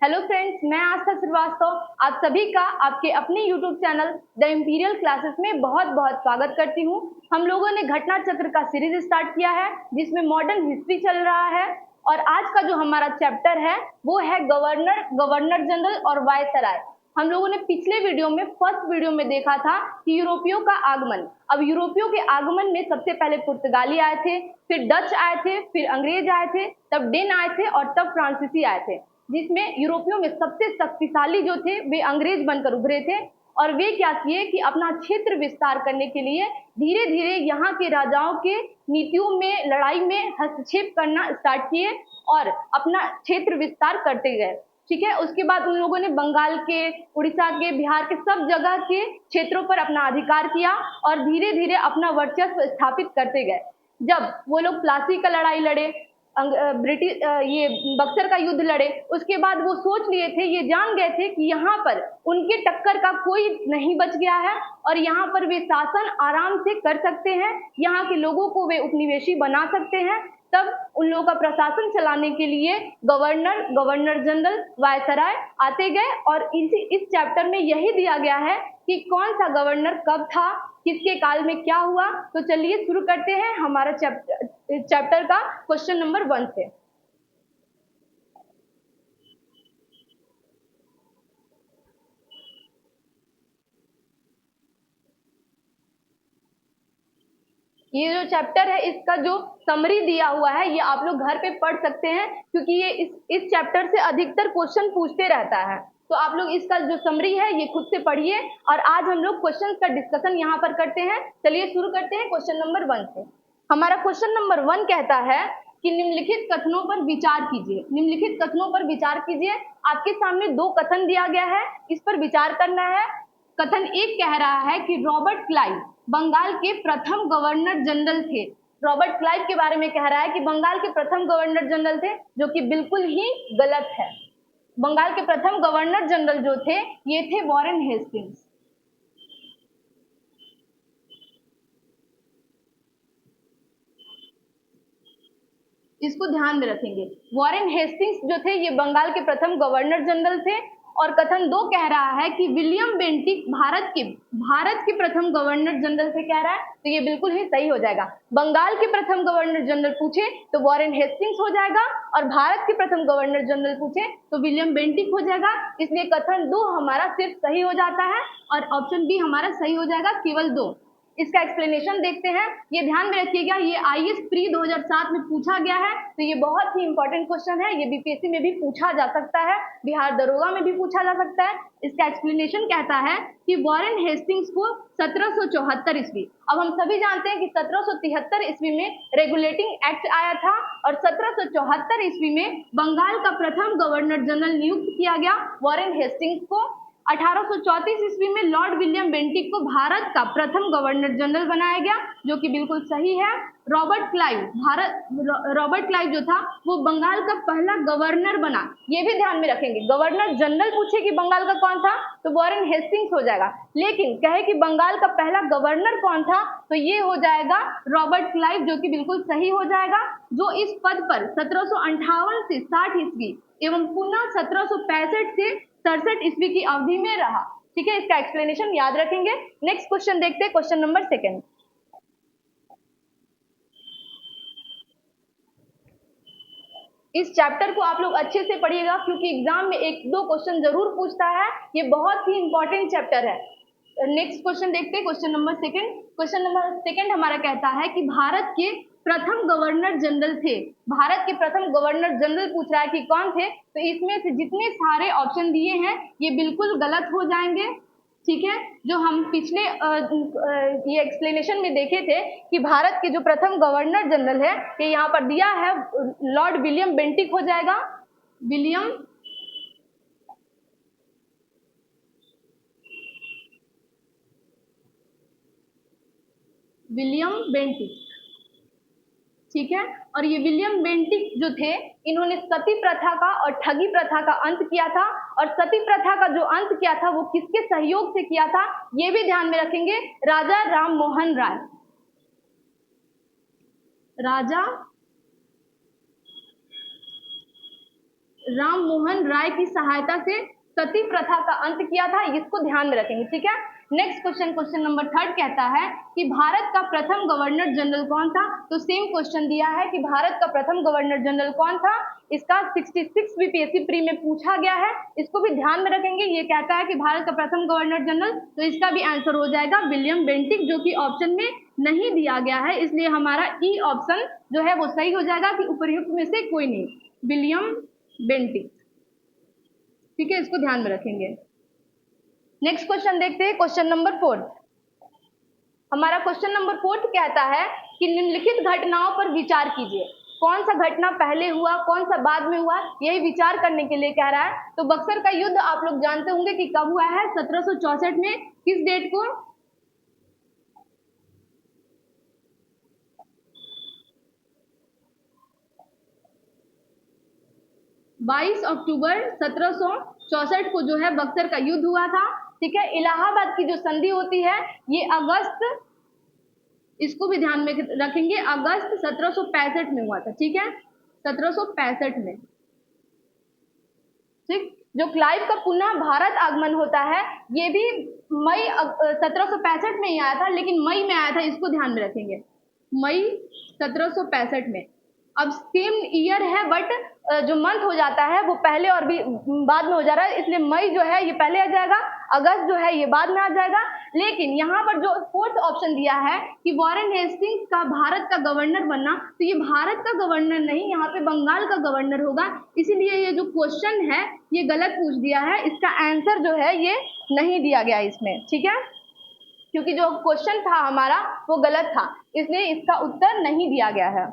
Hello friends, मैं आस्था श्रीवास्तव आप सभी का आपके अपने YouTube channel the imperial classes में बहुत बहुत स्वागत करती हूँ। हम लोगों ने घटना चक्र का सीरीज स्टार्ट किया है जिसमें मॉडर्न हिस्ट्री चल रहा है और आज का जो हमारा चैप्टर है वो है गवर्नर जनरल और वायसराय। हम लोगों ने पिछले वीडियो में फर्स्ट वीडियो में देखा था कि यूरोपियों का आगमन। अब यूरोपियों के आगमन में सबसे पहले पुर्तगाली आए थे, फिर डच आए थे, फिर अंग्रेज आए थे, तब डेन आए थे और तब फ्रांसीसी आए थे, जिसमें यूरोपियों में सबसे शक्तिशाली जो थे वे अंग्रेज बनकर उभरे थे। और वे क्या किए कि अपना क्षेत्र विस्तार करने के लिए धीरे धीरे यहाँ के राजाओं के नीतियों में, लड़ाई में हस्तक्षेप करना स्टार्ट किए और अपना क्षेत्र विस्तार करते गए। ठीक है, उसके बाद उन लोगों ने बंगाल के, उड़ीसा के, बिहार के सब जगह के क्षेत्रों पर अपना अधिकार किया और धीरे धीरे अपना वर्चस्व स्थापित करते गए। जब वो लोग प्लासी का लड़ाई लड़े, ब्रिटिश ये बक्सर का युद्ध लड़े, उसके बाद वो सोच लिए थे, ये जान गए थे कि यहाँ पर उनके टक्कर का कोई नहीं बच गया है और यहाँ पर वे शासन आराम से कर सकते हैं, यहाँ के लोगों को वे उपनिवेशी बना सकते हैं। तब उन लोगों का प्रशासन चलाने के लिए गवर्नर जनरल, वायसराय आते गए और इस चैप्टर में यही दिया गया है कि कौन सा गवर्नर कब था, किसके काल में क्या हुआ। तो चलिए शुरू करते हैं हमारा चैप्टर का क्वेश्चन नंबर 1 से। ये जो चैप्टर है इसका जो समरी दिया हुआ है ये आप लोग घर पे पढ़ सकते हैं, क्योंकि ये इस चैप्टर से अधिकतर क्वेश्चन पूछते रहता है। तो आप लोग इसका जो समरी है ये खुद से पढ़िए और आज हम लोग क्वेश्चन का डिस्कशन यहाँ पर करते हैं। चलिए शुरू करते हैं क्वेश्चन नंबर 1 से। हमारा क्वेश्चन नंबर 1 कहता है कि निम्नलिखित कथनों पर विचार कीजिए। निम्नलिखित कथनों पर विचार कीजिए। आपके सामने 2 कथन दिया गया है, इस पर विचार करना है। कथन 1 कह रहा है कि रॉबर्ट क्लाइव बंगाल के प्रथम गवर्नर जनरल थे। रॉबर्ट क्लाइव के बारे में कह रहा है कि बंगाल के प्रथम गवर्नर जनरल थे, जो कि बिल्कुल ही गलत है। बंगाल के प्रथम गवर्नर जनरल जो थे ये थे वॉरेन हेस्टिंग्स। इसको ध्यान में रखेंगे। वॉरेन हेस्टिंग्स जो थे ये बंगाल के प्रथम गवर्नर जनरल थे। और कथन 2 कह रहा है कि विलियम बेंटिक भारत के प्रथम गवर्नर जनरल से कह रहा है, तो ये बिल्कुल ही सही हो जाएगा। बंगाल के प्रथम गवर्नर जनरल पूछे तो वॉरेन हेस्टिंग्स हो जाएगा और भारत के प्रथम गवर्नर जनरल पूछे तो विलियम बेंटिक हो जाएगा। इसलिए कथन 2 हमारा सिर्फ सही हो जाता है और ऑप्शन बी हमारा सही हो जाएगा, केवल 2। इसका एक्सप्लेनेशन देखते हैं। ये ध्यान में रखिएगा, ये आईएएस प्री 2007 में पूछा गया है, तो ये बहुत ही इंपॉर्टेंट क्वेश्चन है। ये बीपीएससी में भी पूछा जा सकता है, बिहार दरोगा में भी पूछा जा सकता है। इसका एक्सप्लेनेशन कहता है कि वॉरेन हेस्टिंग्स को 1774 ईस्वी, अब हम सभी जानते हैं कि 1773 ईस्वी में रेगुलेटिंग एक्ट आया था और 1774 ईस्वी में बंगाल का प्रथम गवर्नर जनरल नियुक्त किया गया वॉरेन हेस्टिंग्स को। 1834 ईस्वी में लॉर्ड विलियम बेंटिक को भारत का प्रथम गवर्नर जनरल बनाया गया, जो कि बिल्कुल सही है। रॉबर्ट क्लाइव जो था वो बंगाल का पहला गवर्नर बना। ये भी ध्यान में रखेंगे, गवर्नर जनरल पूछे कि बंगाल का कौन था तो वॉरेन हेस्टिंग्स हो जाएगा, लेकिन कहे कि बंगाल का पहला गवर्नर कौन था तो ये हो जाएगा रॉबर्ट क्लाइव, जो कि बिल्कुल सही हो जाएगा, जो इस पद पर 1758 से 60 ईस्वी एवं पुनः 1765 से 67 ईस्वी की अवधि में रहा। ठीक है, इसका एक्सप्लेनेशन याद रखेंगे। नेक्स्ट क्वेश्चन देखते हैं, क्वेश्चन नंबर 2। इस चैप्टर को आप लोग अच्छे से पढ़िएगा, क्योंकि एग्जाम में 1-2 क्वेश्चन जरूर पूछता है। ये बहुत ही इंपॉर्टेंट चैप्टर है। नेक्स्ट क्वेश्चन देखते हैं, क्वेश्चन नंबर 2। क्वेश्चन नंबर 2 हमारा कहता है कि भारत के प्रथम गवर्नर जनरल थे। भारत के प्रथम गवर्नर जनरल पूछ रहा है कि कौन थे, तो इसमें से जितने सारे ऑप्शन दिए हैं ये बिल्कुल गलत हो जाएंगे। ठीक है, जो हम पिछले ये एक्सप्लेनेशन में देखे थे कि भारत के जो प्रथम गवर्नर जनरल है ये यहाँ पर दिया है लॉर्ड विलियम बेंटिक हो जाएगा। विलियम बेंटिक, ठीक है। और ये विलियम बेंटिक जो थे इन्होंने सती प्रथा का और ठगी प्रथा का अंत किया था, और सती प्रथा का जो अंत किया था वो किसके सहयोग से किया था ये भी ध्यान में रखेंगे, राजा राम मोहन राय। राजा राम मोहन राय की सहायता से सती प्रथा का अंत किया था, इसको ध्यान में रखेंगे, ठीक है। नेक्स्ट क्वेश्चन, क्वेश्चन नंबर 3 कहता है कि भारत का प्रथम गवर्नर जनरल कौन था। तो सेम क्वेश्चन दिया है कि भारत का प्रथम गवर्नर जनरल कौन था। इसका 66 बीपीएससी प्री में पूछा गया है, इसको भी ध्यान में रखेंगे। ये कहता है कि भारत का प्रथम गवर्नर जनरल, तो इसका भी आंसर हो जाएगा विलियम बेंटिक, जो कि ऑप्शन में नहीं दिया गया है, इसलिए हमारा ई ऑप्शन जो है वो सही हो जाएगा कि उपर्युक्त में से कोई नहीं, विलियम बेंटिक, ठीक है, इसको ध्यान में रखेंगे। नेक्स्ट क्वेश्चन देखते हैं, क्वेश्चन नंबर 4। हमारा क्वेश्चन नंबर 4 कहता है कि निम्नलिखित घटनाओं पर विचार कीजिए। कौन सा घटना पहले हुआ, कौन सा बाद में हुआ, यही विचार करने के लिए कह रहा है। तो बक्सर का युद्ध आप लोग जानते होंगे कि कब हुआ है, 1764 में, किस डेट को, 22 अक्टूबर 1764 को जो है बक्सर का युद्ध हुआ था, ठीक है। इलाहाबाद की जो संधि होती है ये अगस्त, इसको भी ध्यान में रखेंगे, अगस्त 1765 में हुआ था, ठीक है, 1765 में, ठीक। जो क्लाइव का पुनः भारत आगमन होता है ये भी मई 1765 में ही आया था, लेकिन मई में आया था, इसको ध्यान में रखेंगे, मई 1765 में। अब सेम ईयर है बट जो मंथ हो जाता है वो पहले और भी बाद में हो जा रहा है, इसलिए मई जो है ये पहले आ जाएगा, अगस्त जो है ये बाद में आ जाएगा। लेकिन यहाँ पर जो 4th ऑप्शन दिया है कि वॉरेन हेस्टिंग्स का भारत का गवर्नर बनना, तो ये भारत का गवर्नर नहीं, यहाँ पे बंगाल का गवर्नर होगा, इसीलिए ये जो क्वेश्चन है ये गलत पूछ दिया है। इसका आंसर जो है ये नहीं दिया गया इसमें, ठीक है, क्योंकि जो क्वेश्चन था हमारा वो गलत था, इसलिए इसका उत्तर नहीं दिया गया है,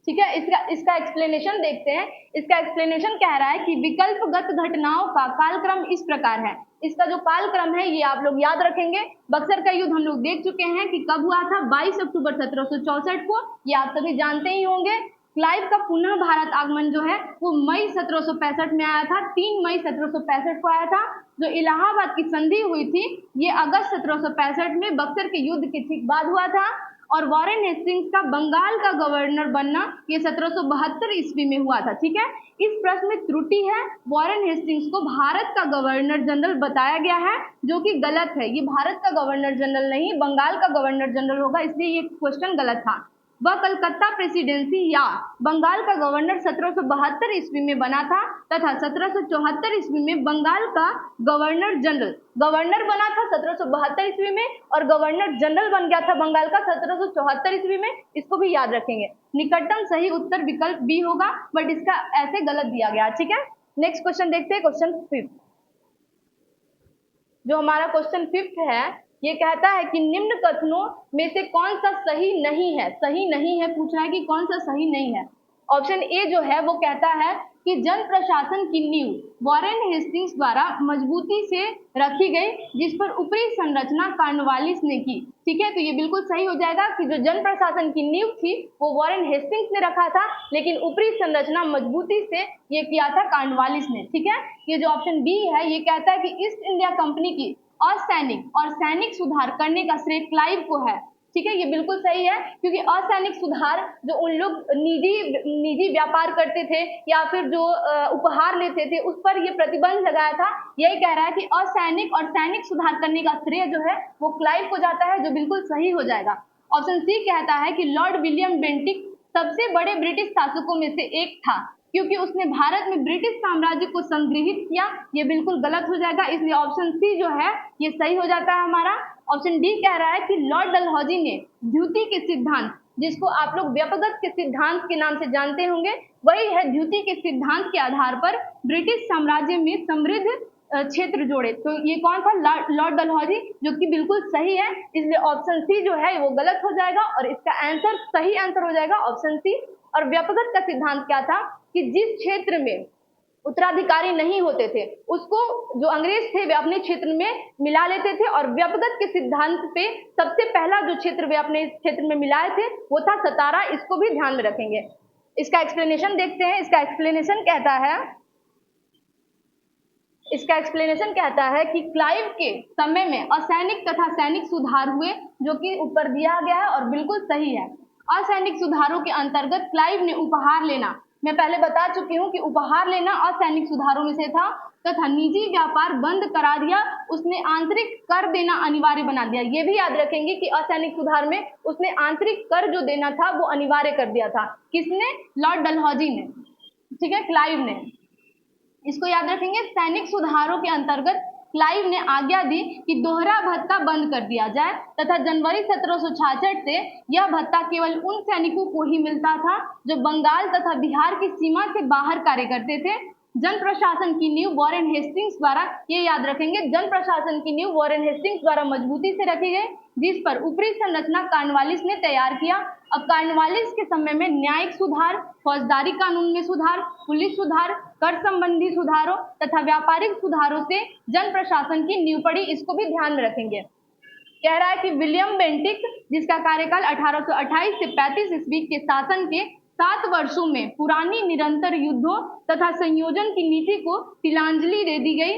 ठीक है। इसका एक्सप्लेनेशन देखते हैं। इसका एक्सप्लेनेशन कह रहा है कि विकल्पगत घटनाओं का कालक्रम इस प्रकार है। इसका जो कालक्रम है ये आप लोग याद रखेंगे। बक्सर का युद्ध हम लोग देख चुके हैं कि कब हुआ था, 22 अक्टूबर 1764 को, ये आप सभी जानते ही होंगे। क्लाइव का पुनः भारत आगमन जो है वो मई 1765 में आया था, 3 मई 1765 को आया था। जो इलाहाबाद की संधि हुई थी ये अगस्त 1765 में बक्सर के युद्ध के ठीक बाद हुआ था। और वॉरेन हेस्टिंग्स का बंगाल का गवर्नर बनना ये 1772 ईस्वी में हुआ था, ठीक है। इस प्रश्न में त्रुटि है, वॉरेन हेस्टिंग्स को भारत का गवर्नर जनरल बताया गया है, जो कि गलत है। ये भारत का गवर्नर जनरल नहीं, बंगाल का गवर्नर जनरल होगा, इसलिए ये क्वेश्चन गलत था। वह कलकत्ता प्रेसिडेंसी या बंगाल का गवर्नर 1772 ईस्वी में बना था तथा 1774 ईस्वी में बंगाल का गवर्नर जनरल गवर्नर बना था 1772 ईस्वी में, और गवर्नर जनरल बन गया था बंगाल का 1774 ईस्वी में, इसको भी याद रखेंगे। निकटतम सही उत्तर विकल्प बी होगा, बट इसका ऐसे गलत दिया गया, ठीक है। नेक्स्ट क्वेश्चन देखते हैं, क्वेश्चन 5। जो हमारा क्वेश्चन 5 है ये कहता है कि निम्न कथनों में से कौन सा सही नहीं है, सही नहीं है पूछ रहा है कि कौन सा सही नहीं है। ऑप्शन ए जो है वो कहता है कि जन प्रशासन की नींव वॉरेन हेस्टिंग्स द्वारा मजबूती से रखी गई, जिस पर ऊपरी संरचना कॉर्नवालिस ने की, ठीक है। तो ये बिल्कुल सही हो जाएगा कि जो जन प्रशासन की नींव थी वो वॉरेन हेस्टिंग्स ने रखा था, लेकिन ऊपरी संरचना मजबूती से ये किया था कॉर्नवालिस ने, ठीक है। ये जो ऑप्शन बी है ये कहता है कि ईस्ट इंडिया कंपनी की असैनिक और सैनिक सुधार करने का श्रेय क्लाइव को है, ठीक है। ये बिल्कुल सही है, क्योंकि असैनिक सुधार जो उन लोग निजी व्यापार करते थे या फिर जो उपहार लेते थे उस पर ये प्रतिबंध लगाया था। यही कह रहा है कि असैनिक और सैनिक सुधार करने का श्रेय जो है वो क्लाइव को जाता है, जो बिल्कुल सही हो जाएगा। ऑप्शन सी कहता है कि लॉर्ड विलियम बेंटिक सबसे बड़े ब्रिटिश शासकों में से एक था, क्योंकि उसने भारत में ब्रिटिश साम्राज्य को संग्रहित किया। ये बिल्कुल गलत हो जाएगा, इसलिए ऑप्शन सी जो है ये सही हो जाता है हमारा। ऑप्शन डी कह रहा है कि लॉर्ड डलहौजी ने द्युति के सिद्धांत, जिसको आप लोग व्यपगत के सिद्धांत के नाम से जानते होंगे, वही है द्युति के सिद्धांत के आधार पर ब्रिटिश साम्राज्य में समृद्ध क्षेत्र जोड़े। तो ये कौन था, लॉर्ड डलहौजी, जो कि बिल्कुल सही है, इसलिए ऑप्शन सी जो है वो गलत हो जाएगा और इसका आंसर सही आंसर हो जाएगा ऑप्शन सी। और व्यपगत का सिद्धांत क्या था कि जिस क्षेत्र में उत्तराधिकारी नहीं होते थे उसको जो अंग्रेज थे वे अपने क्षेत्र में मिला लेते थे, और व्यपगत के सिद्धांत पे सबसे पहला जो क्षेत्र वे अपने क्षेत्र में मिलाए थे वो था सतारा, इसको भी ध्यान में रखेंगे। इसका एक्सप्लेनेशन देखते हैं। इसका एक्सप्लेनेशन कहता है कि क्लाइव के समय में असैनिक तथा सैनिक सुधार हुए, जो कि ऊपर दिया गया है और बिल्कुल सही है। असैनिक सुधारों के अंतर्गत क्लाइव ने उपहार लेना, मैं पहले बता चुकी हूँ कि उपहार लेना असैनिक सुधारों में से था, तथा निजी व्यापार बंद करा दिया, उसने आंतरिक कर देना अनिवार्य बना दिया। ये भी याद रखेंगे कि असैनिक सुधार में उसने आंतरिक कर जो देना था वो अनिवार्य कर दिया था। किसने? लॉर्ड डलहौजी ने, ठीक है, क्लाइव ने। इसको याद रखेंगे। सैनिक सुधारों के अंतर्गत क्लाइव ने आज्ञा दी कि दोहरा भत्ता बंद कर दिया जाए तथा जनवरी 1766 से यह भत्ता केवल उन सैनिकों को ही मिलता था जो बंगाल तथा बिहार की सीमा से बाहर कार्य करते थे। जन प्रशासन की नींव वॉरेन हेस्टिंग्स द्वारा, ये याद रखेंगे, जन प्रशासन की नींव वॉरेन हेस्टिंग्स द्वारा मजबूती से रखी गई, जिस पर ऊपरी संरचना कॉर्नवालिस ने तैयार किया। अब कॉर्नवालिस के समय में न्यायिक सुधार, फौजदारी कानून में सुधार, पुलिस सुधार, कर संबंधी सुधारों तथा व्यापारिक सुधारों से जन प्रशासन की नींव पड़ी। इसको भी ध्यान में रखेंगे। कह रहा है कि विलियम बेंटिक, जिसका कार्यकाल 1828 से 35 ईस्वी के शासन के 7 वर्षों में पुरानी निरंतर युद्धों तथा संयोजन की नीति को तिलांजलि दे दी गई।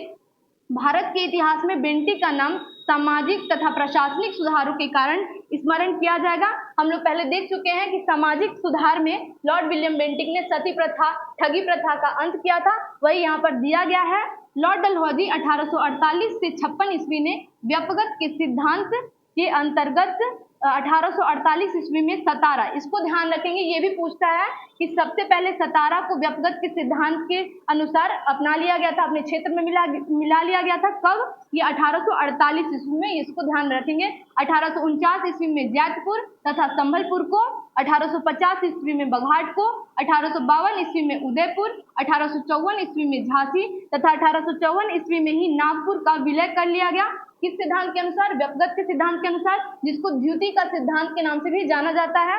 भारत के इतिहास में बेंटिक का नाम सामाजिक तथा प्रशासनिक सुधारों के कारण स्मरण किया जाएगा। हम लोग पहले देख चुके हैं कि सामाजिक सुधार में लॉर्ड विलियम बेंटिक ने सती प्रथा, ठगी प्रथा का अंत किया था, वही यहाँ पर दिया गया है। लॉर्ड डलहौजी 1848 से 56 ईस्वी ने व्यपगत के सिद्धांत के अंतर्गत 1848 ईस्वी में सतारा, इसको ध्यान रखेंगे, ये भी पूछता है कि सबसे पहले सतारा को व्यपगत के सिद्धांत के अनुसार अपना लिया गया था, अपने क्षेत्र में मिला लिया गया था। कब? ये 1848 ईस्वी में, इसको ध्यान रखेंगे। 1849 ईस्वी में जैतपुर तथा संभलपुर को, 1850 ईस्वी में बघाट को, 1852 ईस्वी में उदयपुर, 1854 ईस्वी में झांसी तथा 1854 ईस्वी में ही नागपुर का विलय कर लिया गया। किस सिद्धांत के अनुसार? व्यपगत के सिद्धांत के अनुसार, जिसको द्युति का सिद्धांत के नाम से भी जाना जाता है।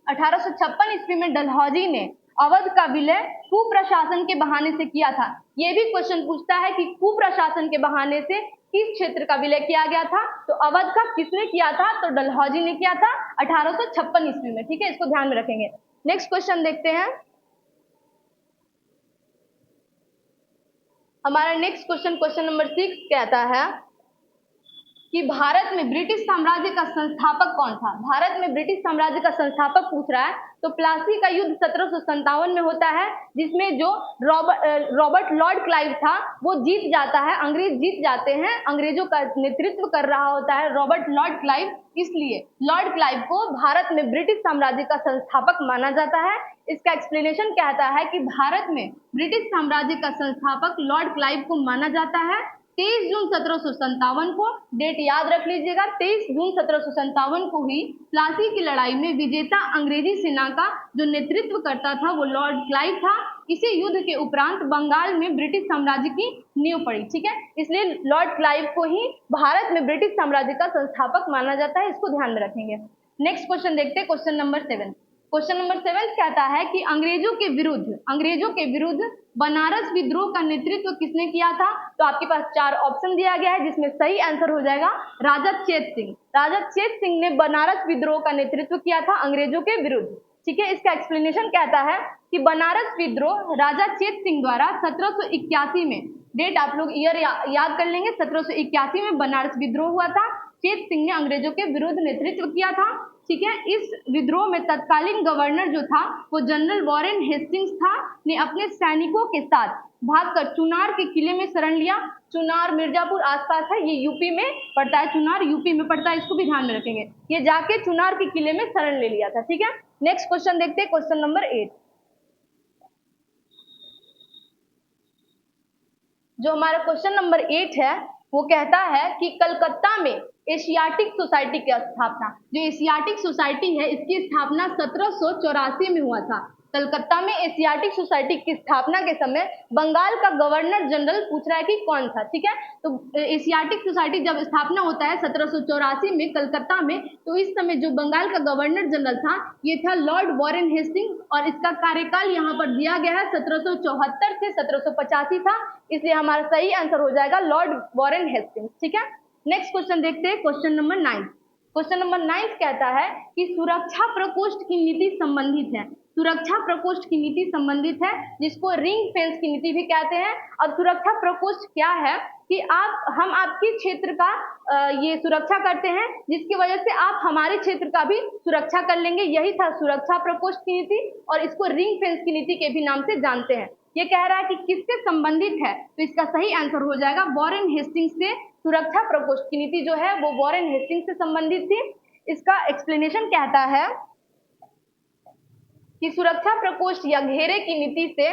1856 ईस्वी में डलहौजी ने अवध का विलय कुप्रशासन के बहाने से किया था। यह भी क्वेश्चन पूछता है कि कुप्रशासन के बहाने से किस क्षेत्र का विलय किया गया था? तो अवध का किसने किया था? तो डलहौजी ने किया था 1856 ईस्वी में, ठीक है, इसको ध्यान में रखेंगे। नेक्स्ट क्वेश्चन देखते हैं। हमारा नेक्स्ट क्वेश्चन, क्वेश्चन नंबर 6 कहता है कि भारत में ब्रिटिश साम्राज्य का संस्थापक कौन था? भारत में ब्रिटिश साम्राज्य का संस्थापक पूछ रहा है। तो प्लासी का युद्ध 1757 में होता है, जिसमें जो रॉबर्ट लॉर्ड क्लाइव था वो जीत जाता है, अंग्रेज जीत जाते हैं, अंग्रेजों का नेतृत्व कर रहा होता है रॉबर्ट लॉर्ड क्लाइव, इसलिए लॉर्ड क्लाइव को भारत में ब्रिटिश साम्राज्य का संस्थापक माना जाता है। इसका एक्सप्लेनेशन कहता है कि भारत में ब्रिटिश साम्राज्य का संस्थापक लॉर्ड क्लाइव को माना जाता है 23 जून 1757 को, डेट याद रख लीजिएगा, 23 जून 1757 को हुई प्लासी की लड़ाई में विजेता अंग्रेजी सेना का जो नेतृत्व करता था वो लॉर्ड क्लाइव था। इसी युद्ध के उपरांत बंगाल में ब्रिटिश साम्राज्य की नींव पड़ी, ठीक है, इसलिए लॉर्ड क्लाइव को ही भारत में ब्रिटिश साम्राज्य का संस्थापक माना जाता है, इसको ध्यान में रखेंगे। नेक्स्ट क्वेश्चन देखते हैं, क्वेश्चन नंबर 7। क्वेश्चन नंबर 7 कहता है कि अंग्रेजों के विरुद्ध बनारस विद्रोह का नेतृत्व किसने किया था? तो आपके पास 4 ऑप्शन दिया गया है, जिसमें सही आंसर हो जाएगा राजा चेत सिंह। राजा चेत सिंह ने बनारस विद्रोह का नेतृत्व किया था अंग्रेजों के विरुद्ध, ठीक है। इसका एक्सप्लेनेशन कहता है कि बनारस विद्रोह राजा चेत सिंह द्वारा 1781 में, डेट आप लोग ईयर याद कर लेंगे, 1781 में बनारस विद्रोह हुआ था। चेत सिंह ने अंग्रेजों के विरुद्ध नेतृत्व किया था, ठीक है। इस विद्रोह में तत्कालीन गवर्नर जो था वो जनरल वॉरेन हेस्टिंग्स था, ने अपने सैनिकों के साथ भागकर चुनार के किले में शरण लिया। चुनार मिर्जापुर आसपास है, ये यूपी में पड़ता है, चुनार यूपी में पड़ता है, इसको भी ध्यान में रखेंगे। ये जाके चुनार के किले में शरण ले लिया था, ठीक है। नेक्स्ट क्वेश्चन देखते हैं, क्वेश्चन नंबर 8। जो हमारा क्वेश्चन नंबर 8 है वो कहता है कि कलकत्ता में एशियाटिक सोसाइटी की स्थापना, जो एशियाटिक सोसाइटी है इसकी स्थापना 1784 में हुआ था। कलकत्ता में एशियाटिक सोसाइटी की स्थापना के समय बंगाल का गवर्नर जनरल पूछ रहा है कि कौन था, ठीक है। तो एशियाटिक सोसाइटी जब स्थापना होता है 1784 में कलकत्ता में, तो इस समय जो बंगाल का गवर्नर जनरल था ये था लॉर्ड वॉरेन हेस्टिंग्स, और इसका कार्यकाल यहाँ पर दिया गया है 1774 से 1785 था, इसलिए हमारा सही आंसर हो जाएगा लॉर्ड वॉरेन हेस्टिंग्स, ठीक है। नेक्स्ट क्वेश्चन देखते हैं, क्वेश्चन नंबर 9। क्वेश्चन नंबर 9 कहता है कि सुरक्षा प्रकोष्ठ की नीति संबंधित है। सुरक्षा प्रकोष्ठ की नीति संबंधित है, जिसको रिंग फेंस की नीति भी कहते हैं। अब सुरक्षा प्रकोष्ठ क्या है कि हम आपके क्षेत्र का ये सुरक्षा करते हैं, जिसकी वजह से आप हमारे क्षेत्र का भी सुरक्षा कर लेंगे। यही था सुरक्षा प्रकोष्ठ की नीति, और इसको रिंग फेंस की नीति के भी नाम से जानते हैं। ये कह रहा है कि किससे संबंधित है, तो इसका सही आंसर हो जाएगा वॉरेन हेस्टिंग्स से। सुरक्षा प्रकोष्ठ की नीति जो है वो वॉरेन हेस्टिंग्स से संबंधित थी। इसका एक्सप्लेनेशन कहता है कि सुरक्षा प्रकोष्ठ या घेरे की नीति से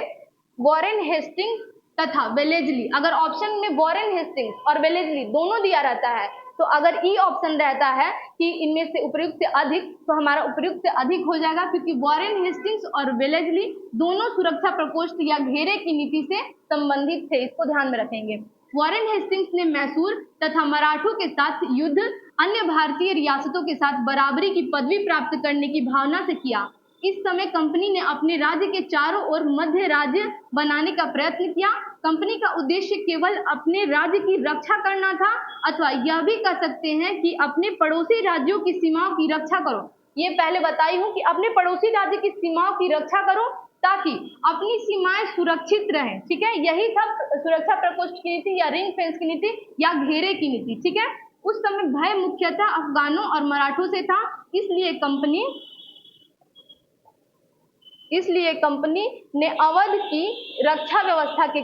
वॉरेन हेस्टिंग्स तथा वेलेस्ली, अगर ऑप्शन में वॉरेन हेस्टिंग्स और वेलेस्ली दोनों दिया रहता है, तो अगर ई ऑप्शन रहता है कि इनमें से उपयुक्त से अधिक, तो हमारा उपयुक्त से अधिक हो जाएगा, क्योंकि वॉरेन हेस्टिंग्स और वेलेस्ली दोनों सुरक्षा प्रकोष्ठ या घेरे की नीति से संबंधित थे। इसको ध्यान में रखेंगे। वॉरेन हेस्टिंग्स ने मैसूर तथा मराठों के साथ युद्ध अन्य भारतीय रियासतों के साथ बराबरी की पदवी प्राप्त करने की भावना से किया। इस समय कंपनी ने अपने राज्य के चारों ओर मध्य राज्य बनाने का प्रयत्न किया। कंपनी का उद्देश्य केवल अपने राज्य की रक्षा करना था, अथवा यह भी कह सकते हैं कि अपने पड़ोसी राज्यों की सीमाओं की रक्षा करो। ये पहले बताई हूं कि अपने पड़ोसी राज्य की सीमाओं की रक्षा करो ताकि अपनी सीमाएं सुरक्षित रहें। ठीक है, यही था सुरक्षा प्रकोष्ठ की नीति या रिंग फेंस की नीति या घेरे की नीति। ठीक है, उस समय भय मुख्यतः अफगानों और मराठों से था, इसलिए कंपनी ने अवध की रक्षा व्यवस्था के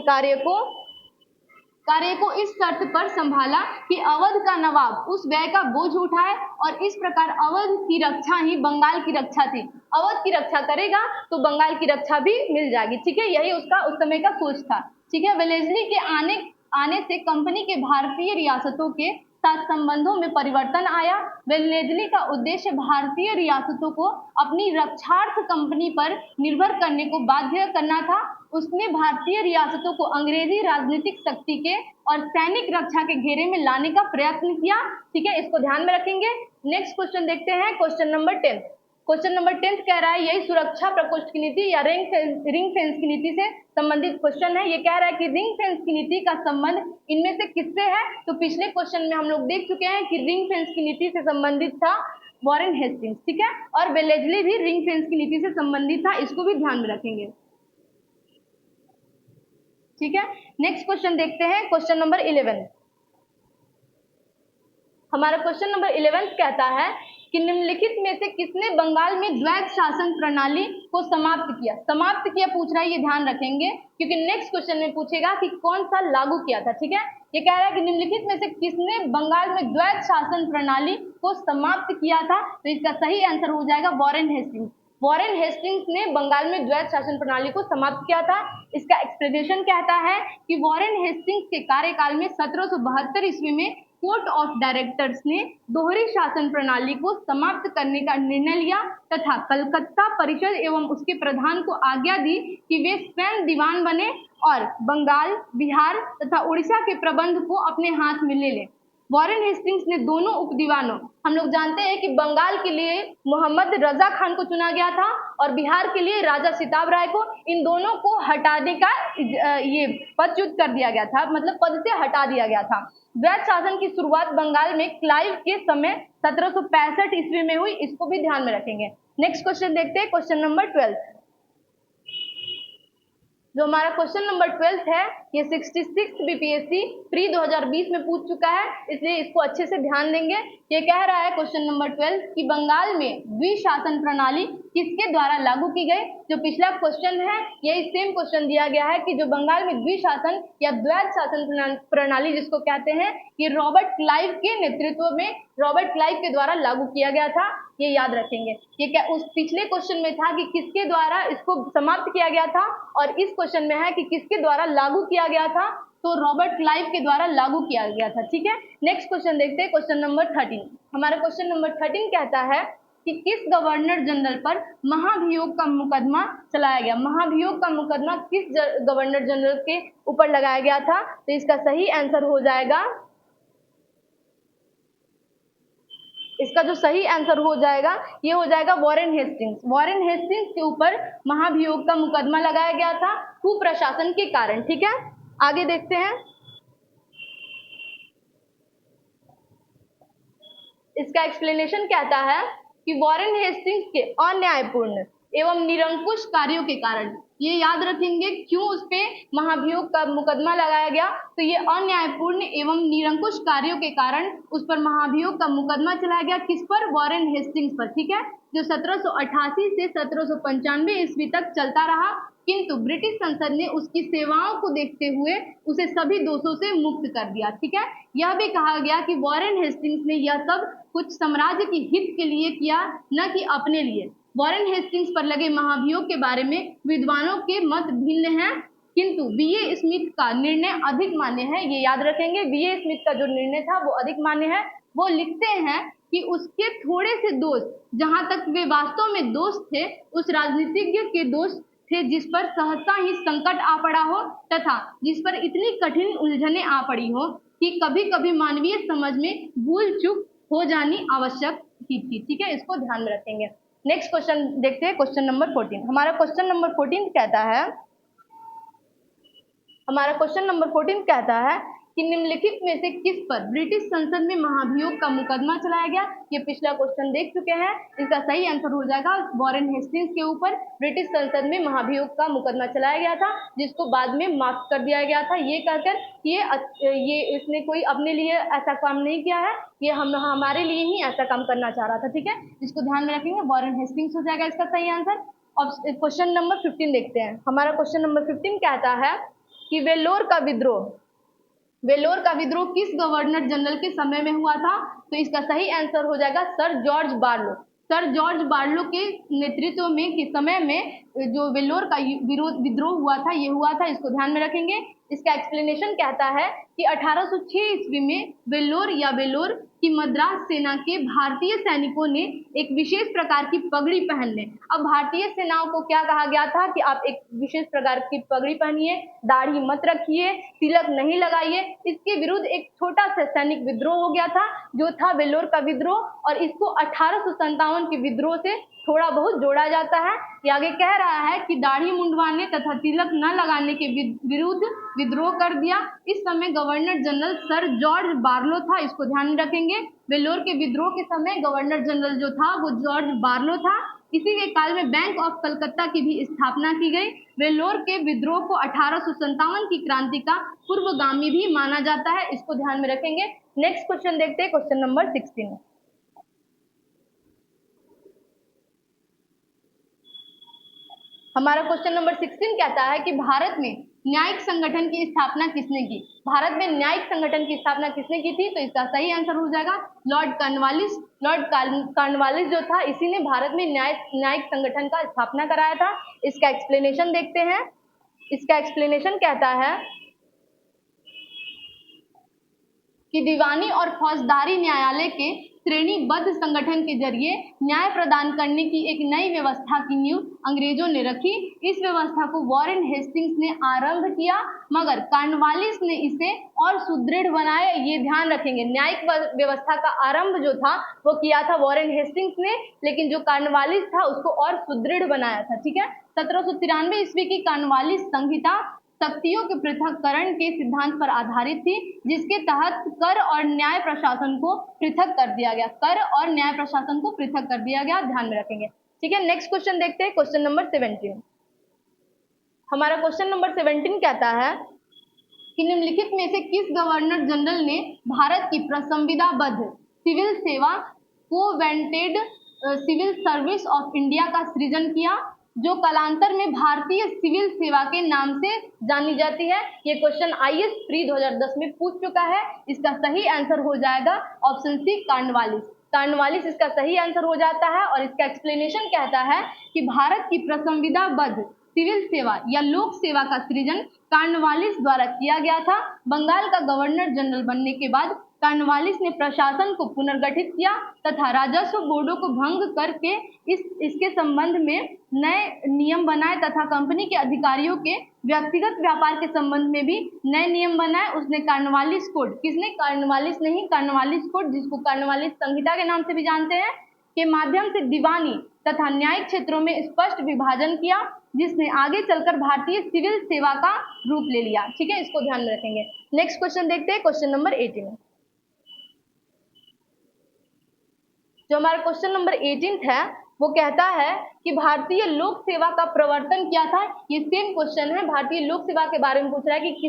कार्य को इस शर्त पर संभाला कि अवध का नवाब उस व्यय का बोझ उठाए, और इस प्रकार अवध की रक्षा ही बंगाल की रक्षा थी। अवध की रक्षा करेगा तो बंगाल की रक्षा भी मिल जाएगी। ठीक है, यही उसका उस समय का सोच था। ठीक है, वेलेस्ली के आने से कंपनी के भारतीय रियासतों के साथ संबंधों में परिवर्तन आया। वेलेस्ली का उद्देश्य भारतीय रियासतों को अपनी रक्षार्थ कंपनी पर निर्भर करने को बाध्य करना था। उसने भारतीय रियासतों को अंग्रेजी राजनीतिक शक्ति के और सैनिक रक्षा के घेरे में लाने का प्रयत्न किया। ठीक है, इसको ध्यान में रखेंगे। नेक्स्ट क्वेश्चन देखते हैं, क्वेश्चन नंबर 10। क्वेश्चन नंबर 10 कह रहा है यही सुरक्षा प्रकोष्ठ की नीति या रिंग फेंस की नीति से संबंधित क्वेश्चन है। ये कह रहा है कि रिंग फेंस की नीति का संबंध इनमें से किससे है। तो पिछले क्वेश्चन में हम लोग देख चुके हैं कि रिंग फेंस की नीति से संबंधित था वॉरेन हेस्टिंग्स। ठीक है, और वेलेस्ली भी रिंग फेंस की नीति से संबंधित था, इसको भी ध्यान में रखेंगे। ठीक है, नेक्स्ट क्वेश्चन देखते हैं, क्वेश्चन नंबर 11। हमारा क्वेश्चन नंबर 11 कहता है कि निम्नलिखित में से किसने बंगाल में द्वैत शासन प्रणाली को समाप्त किया पूछ रहा है। ये ध्यान रखेंगे क्योंकि नेक्स्ट क्वेश्चन में पूछेगा कि कौन सा लागू किया था। ठीक है, ये कह रहा है कि निम्नलिखित में से किसने बंगाल में द्वैत शासन प्रणाली को समाप्त किया था, तो इसका सही आंसर हो जाएगा वॉरेन हेस्टिंग्स। वॉरेन हेस्टिंग्स ने बंगाल में द्वैत शासन प्रणाली को समाप्त किया था। इसका एक्सप्लेनेशन कहता है कि वॉरेन हेस्टिंग्स के कार्यकाल में 1772 ईस्वी में कोर्ट ऑफ डायरेक्टर्स ने दोहरी शासन प्रणाली को समाप्त करने का निर्णय लिया तथा कलकत्ता परिषद एवं उसके प्रधान को आज्ञा दी कि वे स्वयं दीवान बने और बंगाल, बिहार तथा उड़ीसा के प्रबंध को अपने हाथ में ले लें। वॉरेन हेस्टिंग्स ने दोनों उपदीवानों, हम लोग जानते हैं कि बंगाल के लिए मोहम्मद रजा खान को चुना गया था और बिहार के लिए राजा सिताब राय को, इन दोनों को हटाने का ये पदच्युत कर दिया गया था, मतलब पद से हटा दिया गया था। द्वैत शासन की शुरुआत बंगाल में क्लाइव के समय 1765 ईस्वी में हुई, इसको भी ध्यान में रखेंगे। नेक्स्ट क्वेश्चन देखते हैं, क्वेश्चन नंबर 12। जो हमारा क्वेश्चन नंबर 12 है ये 66 बीपीएससी प्री 2020 में पूछ चुका है, इसलिए इसको अच्छे से ध्यान देंगे। ये कह रहा है क्वेश्चन नंबर 12 कि बंगाल में द्विशासन प्रणाली किसके द्वारा लागू की गई। जो पिछला क्वेश्चन है यही सेम क्वेश्चन दिया गया है कि जो बंगाल में द्विशासन या द्वैत शासन प्रणाली जिसको कहते हैं, ये रॉबर्ट क्लाइव के नेतृत्व में रॉबर्ट क्लाइव के द्वारा लागू किया गया था, ये याद रखेंगे। ये क्या उस पिछले क्वेश्चन में था कि किसके द्वारा इसको समाप्त किया गया था, और इस क्वेश्चन में है कि किसके द्वारा लागू किया गया था, तो रॉबर्ट क्लाइव के द्वारा लागू किया गया था। ठीक है, नेक्स्ट क्वेश्चन देखते हैं, क्वेश्चन नंबर 13। हमारा क्वेश्चन नंबर 13 कहता है कि किस गवर्नर जनरल पर महाभियोग का मुकदमा चलाया गया। महाभियोग का मुकदमा किस गवर्नर जनरल के ऊपर लगाया गया था, तो इसका सही आंसर हो जाएगा, इसका जो सही आंसर हो जाएगा ये हो जाएगा वॉरेन हेस्टिंग्स। वॉरेन हेस्टिंग्स के ऊपर महाभियोग का मुकदमा लगाया गया था कुप्रशासन के कारण। ठीक है, आगे देखते हैं। इसका एक्सप्लेनेशन कहता है कि वॉरेन हेस्टिंग्स के अन्यायपूर्ण एवं निरंकुश कार्यों के कारण, ये याद रखेंगे क्यों उस पे महाभियोग का मुकदमा लगाया गया, तो ये अन्यायपूर्ण एवं निरंकुश कार्यों के कारण उस पर महाभियोग का मुकदमा चलाया गया। किस पर? वॉरेन हेस्टिंग्स पर, ठीक है, जो 1788 से 1795 ईस्वी तक चलता रहा, किंतु ब्रिटिश संसद ने उसकी सेवाओं को देखते हुए उसे सभी दोषों से मुक्त कर दिया, ठीक है। यह भी कहा गया कि वॉरेन हेस्टिंग्स ने यह सब कुछ साम्राज्य के हित के लिए किया, न कि अपने लिए। वॉरेन हेस्टिंग्स पर लगे महाभियोग के बारे में विद्वानों के मत भिन्न हैं, किंतु बीए स्मिथ का निर्णय अधिक मान्य है। ये याद रखेंगे, बीए स्मिथ का जो निर्णय था वो अधिक मान्य है। वो लिखते हैं कि उसके थोड़े से दोष, जहां तक वे वास्तव में दोष थे, उस राजनीतिज्ञ के दोष थे जिस पर सहसा ही संकट आ पड़ा हो तथा जिस पर इतनी कठिन उलझने आ पड़ी हो कि कभी कभी मानवीय समझ में भूल चूक हो जानी आवश्यक ही थी, ठीक है, इसको ध्यान में रखेंगे। नेक्स्ट क्वेश्चन देखते हैं, क्वेश्चन नंबर 14। हमारा क्वेश्चन नंबर 14 कहता है कि निम्नलिखित में से किस पर ब्रिटिश संसद में महाभियोग का मुकदमा चलाया गया। ये पिछला क्वेश्चन देख चुके हैं, इसका सही आंसर हो जाएगा वॉरेन हेस्टिंग्स के ऊपर ब्रिटिश संसद में महाभियोग का मुकदमा चलाया गया था, जिसको बाद में माफ कर दिया गया था, ये कहकर ये इसने कोई अपने लिए ऐसा काम नहीं किया है, ये हमारे लिए ही ऐसा काम करना चाह रहा था, ठीक है, इसको ध्यान में रखेंगे। वॉरेन हेस्टिंग्स हो जाएगा इसका सही आंसर। अब क्वेश्चन नंबर 15 देखते हैं। हमारा क्वेश्चन नंबर 15 कहता है कि वेलोर का विद्रोह किस गवर्नर जनरल के समय में हुआ था, तो इसका सही आंसर हो जाएगा sir George Barlow. Sir George Barlow के नेतृत्व में के समय में जो वेलोर का विद्रोह हुआ था, ये हुआ था, इसको ध्यान में रखेंगे। इसका एक्सप्लेनेशन कहता है कि 1806 ईस्वी में वेलोर की मद्रास सेना के भारतीय सैनिकों ने एक विशेष प्रकार की पगड़ी पहनने। अब भारतीय सेनाओं को क्या कहा गया था कि आप एक विशेष प्रकार की पगड़ी पहनिए, दाढ़ी मत रखिए, तिलक नहीं लगाइए। इसके विरुद्ध एक छोटा सा सैनिक विद्रोह हो गया था, जो था वेलोर का विद्रोह, और इसको 1857 के विद्रोह से थोड़ा बहुत जोड़ा जाता है। ये आगे कह रहा है कि दाढ़ी मुंडवाने तथा तिलक न लगाने के विरुद्ध विद्रोह कर दिया। इस समय governor general sir George Barlow था, इसको ध्यान में रखेंगे। वेलोर के विद्रोह के समय गवर्नर जनरल जो था वो जॉर्ज बार्लो था। इसी के काल में बैंक ऑफ कलकत्ता की भी स्थापना की गई। वेलोर के विद्रोह को 1857 की क्रांति का पूर्वगामी भी माना जाता है, इसको ध्यान में रखेंगे। नेक्स्ट क्वेश्चन देखते हैं, क्वेश्चन नंबर 16। हमारा क्वेश्चन नंबर 16 कहता है कि भारत में न्यायिक संगठन की स्थापना किसने की। भारत में न्यायिक संगठन की स्थापना किसने की थी, तो इसका सही आंसर हो जाएगा लॉर्ड कॉर्नवालिस। लॉर्ड कॉर्नवालिस जो था, इसी ने भारत में न्यायिक संगठन का स्थापना कराया था। इसका एक्सप्लेनेशन देखते हैं। इसका एक्सप्लेनेशन कहता है कि दीवानी और फौजदारी न्यायालय के श्रेणीबद्ध संगठन के जरिए न्याय प्रदान करने की एक नई व्यवस्था की नींव अंग्रेजों ने रखी। इस व्यवस्था को वॉरेन हेस्टिंग्स ने आरंभ किया, मगर कॉर्नवालिस ने इसे और सुदृढ़ बनाया। ये ध्यान रखेंगे, न्यायिक व्यवस्था का आरंभ जो था वो किया था वॉरेन हेस्टिंग्स ने, लेकिन जो कॉर्नवालिस था उसको और सुदृढ़ बनाया था, ठीक है। 1793 ईस्वी की कॉर्नवालिस संहिता शक्तियों के पृथक्करण के सिद्धांत पर आधारित थी, जिसके तहत कर और न्याय प्रशासन को पृथक कर दिया गया। कर और न्याय प्रशासन को पृथक कर दिया गया, ध्यान में रखेंगे, ठीक है। नेक्स्ट क्वेश्चन देखते हैं, क्वेश्चन नंबर 17। हमारा क्वेश्चन नंबर 17 कहता है कि निम्नलिखित में से किस गवर्नर जनरल ने भारत की प्रसंविधाबद्ध सिविल सेवा कोवेंटेड सिविल सर्विस ऑफ इंडिया का सृजन किया, जो कालांतर में भारतीय सिविल सेवा के नाम से जानी जाती है। ये क्वेश्चन आईएएस प्री 2010 में पूछ चुका है। इसका सही आंसर हो जाएगा ऑप्शन सी कॉर्नवालिस। कॉर्नवालिस इसका सही आंसर हो जाता है, और इसका एक्सप्लेनेशन कहता है कि भारत की प्रसंविधाबद्ध सिविल सेवा या लोक सेवा का सृजन कॉर्नवालिस द्वारा किया गया था। बंगाल का गवर्नर जनरल बनने के बाद कॉर्नवालिस ने प्रशासन को पुनर्गठित किया तथा राजस्व बोर्डों को भंग करके इसके संबंध में नए नियम बनाए तथा कंपनी के अधिकारियों के व्यक्तिगत व्यापार के संबंध में भी नए नियम बनाए। उसने कॉर्नवालिस कोड, किसने, कॉर्नवालिस नहीं, कॉर्नवालिस कोड, जिसको कॉर्नवालिस संहिता के नाम से भी जानते हैं, के माध्यम से दीवानी तथा न्यायिक क्षेत्रों में स्पष्ट विभाजन किया, जिसने आगे चलकर भारतीय सिविल सेवा का रूप ले लिया, ठीक है, इसको ध्यान में रखेंगे। नेक्स्ट क्वेश्चन देखते हैं, क्वेश्चन नंबर 18। जो हमारा क्वेश्चन नंबर 18 है वो कहता है कि भारतीय लोक सेवा का प्रवर्तन क्या था। ये सेम क्वेश्चन है, भारतीय लोक सेवा के बारे में पूछ रहा है कि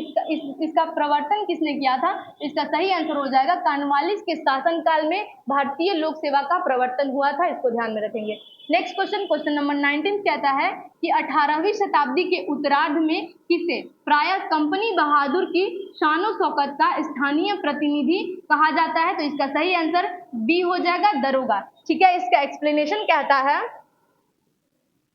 इसका प्रवर्तन किसने किया था। इसका सही आंसर हो जाएगा कॉर्नवालिस के शासनकाल में भारतीय लोक सेवा का प्रवर्तन हुआ था, इसको ध्यान में रखेंगे। नेक्स्ट क्वेश्चन, क्वेश्चन नंबर 19 कहता है कि 18वीं शताब्दी के उत्तरार्ध में किसे प्रायः कंपनी बहादुर की शानो शौकत का स्थानीय प्रतिनिधि कहा जाता है। तो इसका सही आंसर बी हो जाएगा, दरोगा। ठीक है, इसका एक्सप्लेनेशन कहता है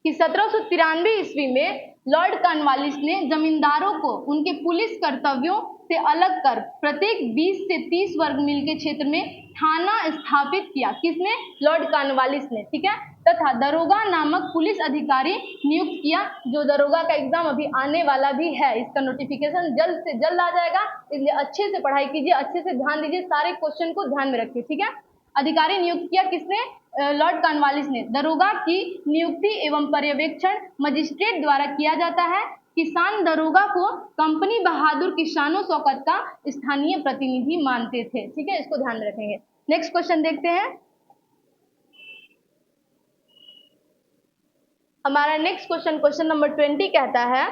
कि 1793 ईस्वी में लॉर्ड कॉर्नवालिस ने जमींदारों को उनके पुलिस कर्तव्यों से अलग कर प्रत्येक 20 से 30 वर्ग मील के क्षेत्र में थाना स्थापित किया। किसने? लॉर्ड कॉर्नवालिस ने। ठीक है, तथा दरोगा नामक पुलिस अधिकारी नियुक्त किया। जो दरोगा का एग्जाम अभी आने वाला भी है, इसका नोटिफिकेशन जल्द से जल्द आ जाएगा, इसलिए अच्छे से पढ़ाई कीजिए, अच्छे से ध्यान दीजिए, सारे क्वेश्चन को ध्यान में रखिए। ठीक है, अधिकारी नियुक्त किया किसने? लॉर्ड कॉर्नवालिस ने। दरोगा की नियुक्ति एवं पर्यवेक्षण मजिस्ट्रेट द्वारा किया जाता है। किसान दरोगा को कंपनी बहादुर की शानो शौकत का स्थानीय प्रतिनिधि मानते थे। ठीक है, इसको ध्यान में रखेंगे। नेक्स्ट क्वेश्चन देखते हैं। हमारा नेक्स्ट क्वेश्चन, क्वेश्चन नंबर 20 कहता है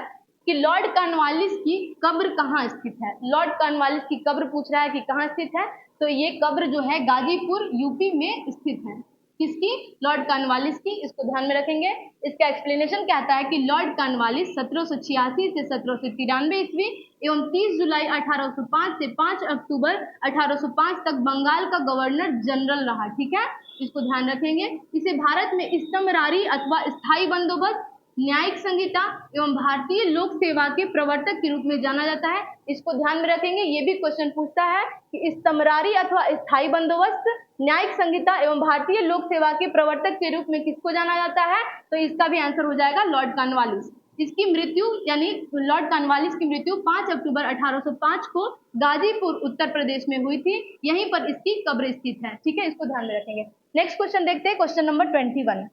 कि लॉर्ड कॉर्नवालिस की कब्र कहाँ स्थित है। लॉर्ड कॉर्नवालिस की कब्र पूछ रहा है कि कहाँ स्थित है। तो ये कब्र जो है गाजीपुर यूपी में स्थित है। किसकी? लॉर्ड कॉर्नवालिस की, इसको ध्यान में रखेंगे। इसका एक्सप्लेनेशन कहता है कि लॉर्ड कॉर्नवालिस 1786 से 1793 ईस्वी एवं 30 जुलाई 1805 से 5 अक्टूबर 1805 तक बंगाल का गवर्नर जनरल रहा। ठीक है, इसको ध्यान रखेंगे। इसे भारत में इस्तमरारी अथवा स्थायी बंदोबस्त, न्यायिक संहिता एवं भारतीय लोक सेवा के प्रवर्तक के रूप में जाना जाता है। इसको ध्यान में रखेंगे। ये भी क्वेश्चन पूछता है कि इस्तमरारी अथवा स्थायी बंदोबस्त, न्यायिक संहिता एवं भारतीय लोक सेवा के प्रवर्तक के रूप में किसको जाना जाता है। तो इसका भी आंसर हो जाएगा लॉर्ड कॉर्नवालिस। इसकी मृत्यु यानी लॉर्ड कॉर्नवालिस की मृत्यु 5 अक्टूबर 1805 को गाजीपुर उत्तर प्रदेश में हुई थी। यहीं पर इसकी कब्र स्थित है। ठीक है, इसको ध्यान में रखेंगे। नेक्स्ट क्वेश्चन देखते हैं, क्वेश्चन नंबर 21।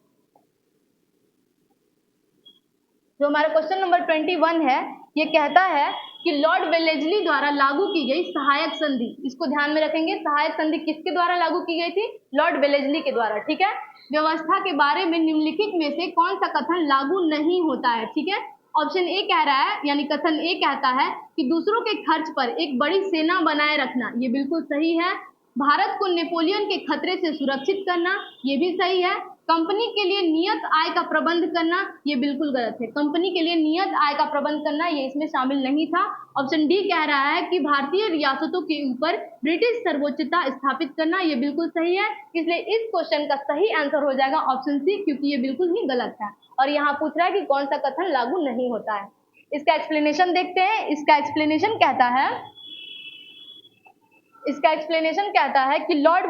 जो हमारा क्वेश्चन नंबर 21 है, ये कहता है कि लॉर्ड वेलेस्ली द्वारा लागू की गई सहायक संधि, इसको ध्यान में रखेंगे। सहायक संधि किसके द्वारा लागू की गई थी? लॉर्ड वेलेस्ली के द्वारा। ठीक है, व्यवस्था के बारे में निम्नलिखित में से कौन सा कथन लागू नहीं होता है। ठीक है, ऑप्शन ए कह रहा है, यानी कथन ए कहता है कि दूसरों के खर्च पर एक बड़ी सेना बनाए रखना, ये बिल्कुल सही है। भारत को नेपोलियन के खतरे से सुरक्षित करना, ये भी सही है। कंपनी के लिए नियत आय का प्रबंध करना, ये बिल्कुल गलत है। कंपनी के लिए नियत आय का प्रबंध करना ये इसमें शामिल नहीं था। ऑप्शन डी कह रहा है कि भारतीय रियासतों के ऊपर ब्रिटिश सर्वोच्चता स्थापित करना, ये बिल्कुल सही है। इसलिए इस क्वेश्चन का सही आंसर हो जाएगा ऑप्शन सी, क्योंकि ये बिल्कुल ही गलत है। और यहाँ पूछ रहा है कि कौन सा कथन लागू नहीं होता है। इसका एक्सप्लेनेशन देखते हैं। इसका एक्सप्लेनेशन कहता है कि लॉर्ड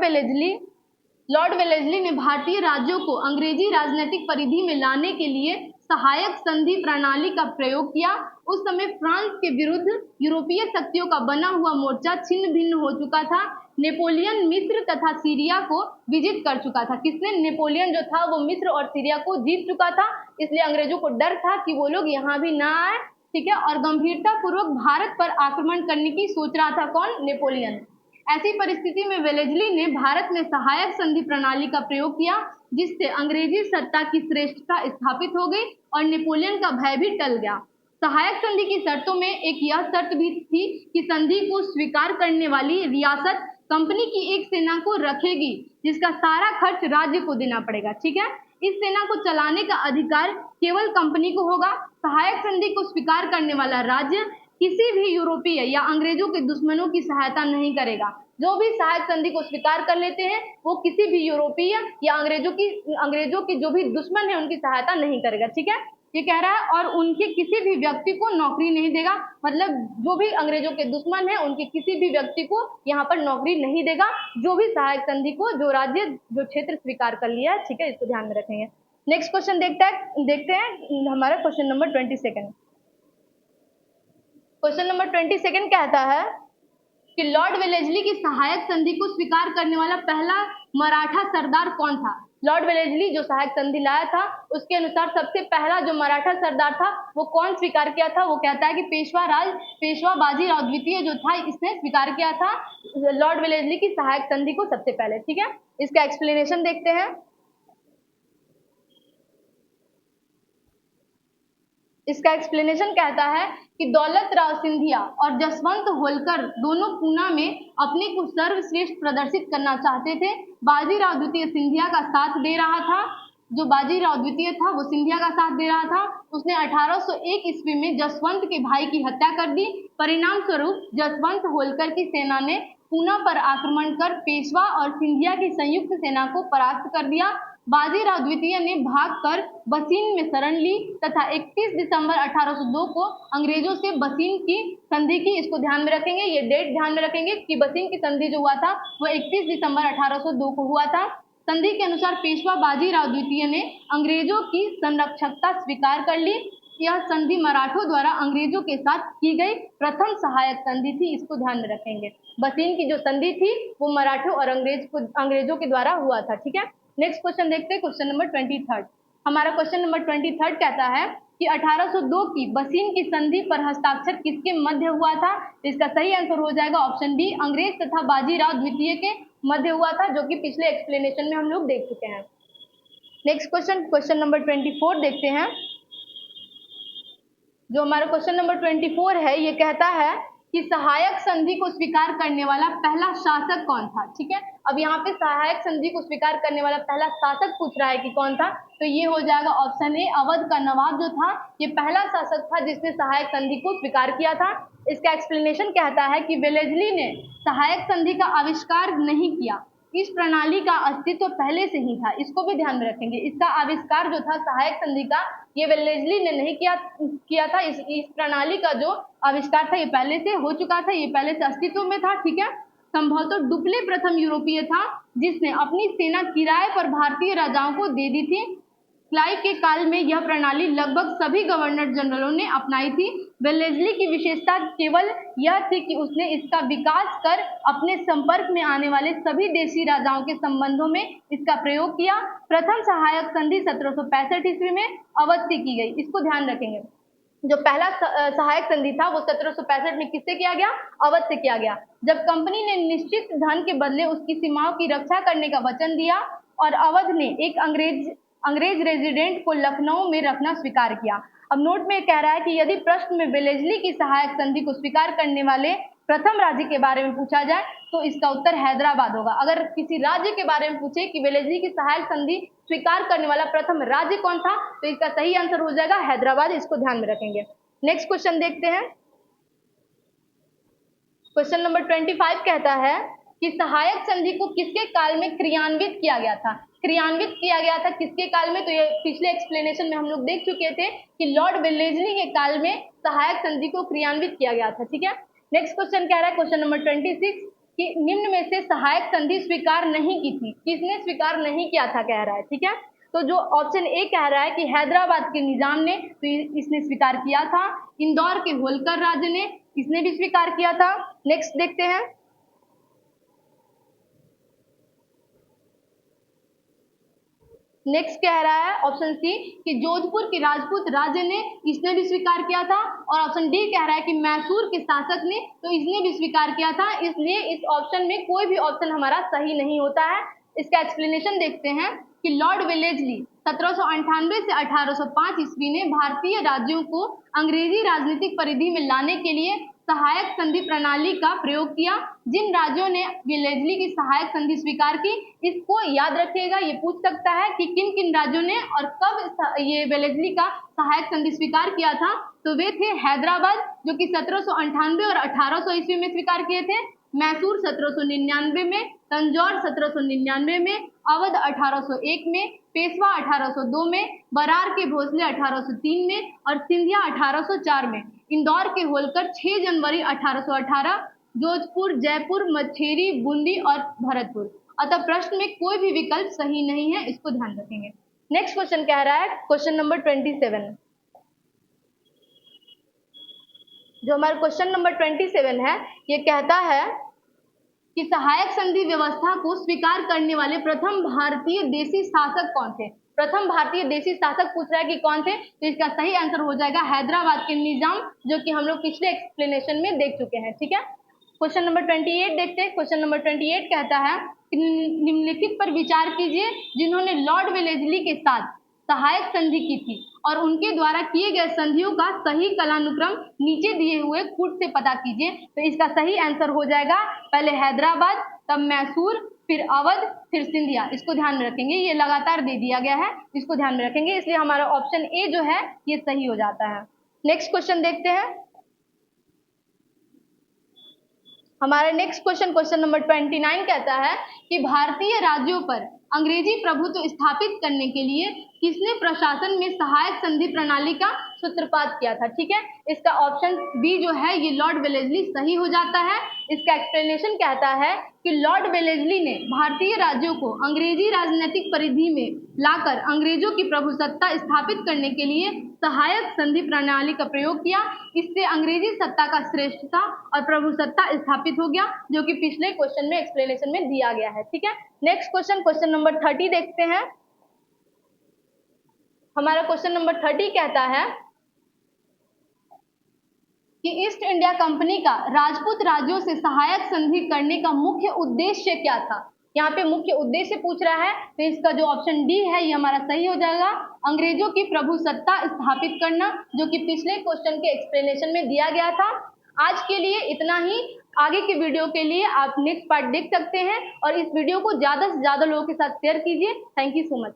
वेलेस्ली ने भारतीय राज्यों को अंग्रेजी राजनीतिक परिधि में लाने के लिए सहायक संधि प्रणाली का प्रयोग किया। उस समय फ्रांस के विरुद्ध यूरोपीय शक्तियों का बना हुआ मोर्चा छिन्न भिन्न हो चुका था। नेपोलियन मिस्र तथा सीरिया को विजित कर चुका था। किसने? नेपोलियन जो था वो मिस्र और सीरिया को जीत चुका था, इसलिए अंग्रेजों को डर था कि वो लोग यहाँ भी ना आए। ठीक है, और गंभीरता पूर्वक भारत पर आक्रमण करने की सोच रहा था। कौन? नेपोलियन। ऐसी परिस्थिति में वेलेस्ली ने भारत में सहायक संधि प्रणाली का प्रयोग किया, जिससे अंग्रेजी सत्ता की श्रेष्ठता स्थापित हो गई और नेपोलियन का भय भी टल गया। सहायक संधि की शर्तों में एक यह शर्त भी थी कि संधि को स्वीकार करने वाली रियासत कंपनी की एक सेना को रखेगी, जिसका सारा खर्च राज्य को देना पड़ेगा। ठीक है, इस सेना को चलाने का अधिकार केवल कंपनी को होगा। सहायक संधि को स्वीकार करने वाला राज्य किसी भी यूरोपीय या अंग्रेजों के दुश्मनों की सहायता नहीं करेगा। जो भी सहायक संधि को स्वीकार कर लेते हैं वो किसी भी यूरोपीय या अंग्रेजों की जो भी दुश्मन है उनकी सहायता नहीं करेगा। ठीक है, ये कह रहा है, और उनके किसी भी व्यक्ति को नौकरी नहीं देगा। मतलब जो भी अंग्रेजों के दुश्मन है उनके किसी भी व्यक्ति को यहाँ पर नौकरी नहीं देगा, जो भी सहायक संधि को जो राज्य जो क्षेत्र स्वीकार कर लिया है। ठीक है, इसको ध्यान में रखेंगे। नेक्स्ट क्वेश्चन देखते हैं हमारा क्वेश्चन नंबर 22। क्वेश्चन नंबर 22 कहता है कि लॉर्ड वेलेस्ली की सहायक संधि को स्वीकार करने वाला पहला मराठा सरदार कौन था। लॉर्ड वेलेस्ली जो सहायक संधि लाया था उसके अनुसार सबसे पहला जो मराठा सरदार था वो कौन स्वीकार किया था? वो कहता है कि पेशवा बाजीराव द्वितीय जो था इसने स्वीकार किया था लॉर्ड वेलेस्ली की सहायक संधि को सबसे पहले। ठीक है, इसका एक्सप्लेनेशन देखते हैं। इसका एक्सप्लेनेशन कहता है कि दौलत राव सिंधिया और जसवंत होलकर दोनों पूना में अपने को सर्वश्रेष्ठ प्रदर्शित करना चाहते थे। बाजीराव द्वितीय सिंधिया का साथ दे रहा था। जो बाजीराव द्वितीय था वो सिंधिया का साथ दे रहा था। उसने 1801 ईस्वी में जसवंत के भाई की हत्या कर दी। परिणाम स्वरूप जसवंत होलकर की सेना ने पूना पर आक्रमण कर पेशवा और सिंधिया की संयुक्त सेना को परास्त कर दिया। बाजीराव द्वितीय ने भागकर बसीन में शरण ली तथा 31 दिसंबर 1802 को अंग्रेजों से बसीन की संधि की। इसको ध्यान में रखेंगे, ये डेट ध्यान में रखेंगे कि बसीन की संधि जो हुआ था वो 31 दिसंबर 1802 को हुआ था। संधि के अनुसार पेशवा बाजीराव द्वितीय ने अंग्रेजों की संरक्षकता स्वीकार कर ली। यह संधि मराठों द्वारा अंग्रेजों के साथ की गई प्रथम सहायक संधि थी, इसको ध्यान में रखेंगे। बसीन की जो संधि थी वो मराठों और अंग्रेजों के द्वारा हुआ था। ठीक है, नेक्स्ट क्वेश्चन देखते हैं, क्वेश्चन नंबर 23। हमारा क्वेश्चन नंबर 23 कहता है कि 1802 की बसीन की संधि पर हस्ताक्षर किसके मध्य हुआ था? इसका सही आंसर हो जाएगा ऑप्शन बी, अंग्रेज तथा बाजीराव द्वितीय के मध्य हुआ था, जो कि पिछले एक्सप्लेनेशन में हम लोग देख चुके हैं। नेक्स्ट क्वेश्चन, क्वेश्चन नंबर 24 देखते हैं। जो हमारा क्वेश्चन नंबर 24 है ये कहता है कि सहायक संधि को स्वीकार करने वाला पहला शासक कौन था? ठीक है, अब यहाँ पे सहायक संधि को स्वीकार करने वाला पहला शासक पूछ रहा है कि कौन था, तो ये हो जाएगा ऑप्शन ए, अवध का नवाब जो था ये पहला शासक था जिसने सहायक संधि को स्वीकार किया था। इसका एक्सप्लेनेशन कहता है कि वेलेस्ली ने सहायक संधि का आविष्कार नहीं किया, इस प्रणाली का अस्तित्व पहले से ही था, इसको भी ध्यान में रखेंगे। इसका आविष्कार जो था सहायक संधि का ये वेलेस्ली ने नहीं किया था। इस प्रणाली का जो आविष्कार था ये पहले से हो चुका था, ये पहले से अस्तित्व में था। ठीक है, संभवतः डुप्ले प्रथम यूरोपीय था जिसने अपनी सेना किराए पर भारतीय राजाओं को दे दी थी। क्लाइव के काल में यह प्रणाली लगभग सभी गवर्नर जनरलों ने अपनाई थी। वेलेस्ली की विशेषता केवल यह थी कि उसने इसका विकास कर अपने संपर्क में आने वाले सभी देशी राजाओं के संबंधों में इसका प्रयोग किया। प्रथम सहायक संधि 1765 ईस्वी में अवध से की गई, इसको ध्यान रखेंगे। जो पहला सहायक संधि था वो 1765 में किससे किया गया? अवध से किया गया। जब कंपनी ने निश्चित धन के बदले उसकी सीमाओं की रक्षा करने का वचन दिया और अवध ने एक अंग्रेज रेजिडेंट को लखनऊ में रखना स्वीकार किया। अब नोट में कह रहा है कि यदि प्रश्न में वेलेस्ली की सहायक संधि को स्वीकार करने वाले प्रथम राज्य के बारे में पूछा जाए तो इसका उत्तर हैदराबाद होगा। अगर किसी राज्य के बारे में पूछे कि वेलेस्ली की सहायक संधि स्वीकार करने वाला प्रथम राज्य कौन था, तो इसका सही आंसर हो जाएगा हैदराबाद, इसको ध्यान में रखेंगे। नेक्स्ट क्वेश्चन देखते हैं। क्वेश्चन नंबर 25 कहता है कि सहायक संधि को किसके काल में क्रियान्वित किया गया था? क्रियान्वित किया गया था किसके काल में? तो ये पिछले एक्सप्लेनेशन में हम लोग देख चुके थे कि लॉर्ड वेलेस्ली के काल में सहायक संधि को क्रियान्वित किया गया था। ठीक है, नेक्स्ट क्वेश्चन कह रहा है, क्वेश्चन नंबर 26 कि निम्न में से सहायक संधि स्वीकार नहीं की थी, किसने स्वीकार नहीं किया था कह रहा है। ठीक है, तो जो ऑप्शन ए कह रहा है कि हैदराबाद के निजाम ने, तो इसने स्वीकार किया था। इंदौर के होलकर राज्य ने, इसने भी स्वीकार किया था। नेक्स्ट देखते हैं। नेक्स्ट कह रहा है ऑप्शन सी कि जोधपुर के राजपूत राज्य ने, इसने भी स्वीकार किया था। और ऑप्शन डी कह रहा है कि मैसूर के शासक ने, तो इसने भी स्वीकार किया था। इसलिए इस ऑप्शन में कोई भी ऑप्शन हमारा सही नहीं होता है। इसका एक्सप्लेनेशन देखते हैं कि लॉर्ड वेलेस्ली 1798 से 1805 ईस्वी ने भारतीय राज्यों को अंग्रेजी राजनीतिक परिधि में लाने के लिए सहायक संधि प्रणाली का प्रयोग किया। जिन राज्यों ने वेलेस्ली की सहायक संधि स्वीकार की, इसको याद रखिएगा, ये पूछ सकता है कि किन किन राज्यों ने और कब ये वेलेस्ली का सहायक संधि स्वीकार किया था। तो वे थे हैदराबाद जो कि 1798 और 1800 ईस्वी में स्वीकार किए थे, मैसूर 1799 में, तंजौर 1799 में, अवध 1801 में, पेशवा 1802 में, बरार के भोसले 1803 में और सिंधिया 1804 में। इंदौर के होलकर 6 जनवरी 1818, जोधपुर, जयपुर, मच्छेरी, बूंदी और भरतपुर। अतः प्रश्न में कोई भी विकल्प सही नहीं है, इसको ध्यान रखेंगे। नेक्स्ट क्वेश्चन कह रहा है, क्वेश्चन नंबर 27। जो हमारा क्वेश्चन नंबर 27 है ये कहता है कि सहायक संधि व्यवस्था को स्वीकार करने वाले प्रथम भारतीय देशी शासक कौन थे। प्रथम भारतीय देशी शासक पूछ रहा है कि कौन थे, तो इसका सही आंसर हो जाएगा हैदराबाद के निजाम, जो कि हम लोग पिछले एक्सप्लेनेशन में देख चुके हैं। ठीक है, क्वेश्चन नंबर 28 देखते हैं। क्वेश्चन नंबर 28 कहता है कि निम्नलिखित पर विचार कीजिए जिन्होंने लॉर्ड वेलेस्ली के साथ सहायक संधि की थी और उनके द्वारा किए गए संधियों का सही कालानुक्रम नीचे दिए हुए कूट से पता कीजिए। तो इसका सही आंसर हो जाएगा पहले हैदराबाद, तब मैसूर, फिर अवध, फिर सिंधिया। इसको ध्यान में रखेंगे, ये लगातार दे दिया गया है, इसको ध्यान में रखेंगे, इसलिए हमारा ऑप्शन ए जो है ये सही हो जाता है। नेक्स्ट क्वेश्चन देखते हैं। हमारा नेक्स्ट क्वेश्चन, क्वेश्चन नंबर 29 कहता है कि भारतीय राज्यों पर अंग्रेजी प्रभुत्व स्थापित करने के लिए किसने प्रशासन में सहायक संधि प्रणाली का सूत्रपात किया था। ठीक है, इसका ऑप्शन बी जो है ये लॉर्ड वेलेस्ली सही हो जाता है। इसका एक्सप्लेनेशन कहता है कि लॉर्ड वेलेस्ली ने भारतीय राज्यों को अंग्रेजी राजनीतिक परिधि में लाकर अंग्रेजों की प्रभुसत्ता स्थापित करने के लिए सहायक संधि प्रणाली का प्रयोग किया। इससे अंग्रेजी सत्ता का श्रेष्ठता और प्रभुसत्ता स्थापित हो गया, जो कि पिछले क्वेश्चन में एक्सप्लेनेशन में दिया गया है। ठीक है, नेक्स्ट क्वेश्चन, क्वेश्चन नंबर 30 देखते हैं। हमारा क्वेश्चन नंबर 30 कहता है कि ईस्ट इंडिया कंपनी का राजपूत राज्यों से सहायक संधि करने का मुख्य उद्देश्य क्या था। यहाँ पे मुख्य उद्देश्य पूछ रहा है, तो इसका जो ऑप्शन डी है ये हमारा सही हो जाएगा, अंग्रेजों की प्रभुसत्ता स्थापित करना, जो कि पिछले क्वेश्चन के एक्सप्लेनेशन में दिया गया था। आज के लिए इतना ही, आगे की वीडियो के लिए आप नेक्स्ट पार्ट देख सकते हैं और इस वीडियो को ज़्यादा से ज़्यादा लोगों के साथ शेयर कीजिए। Thank you so much.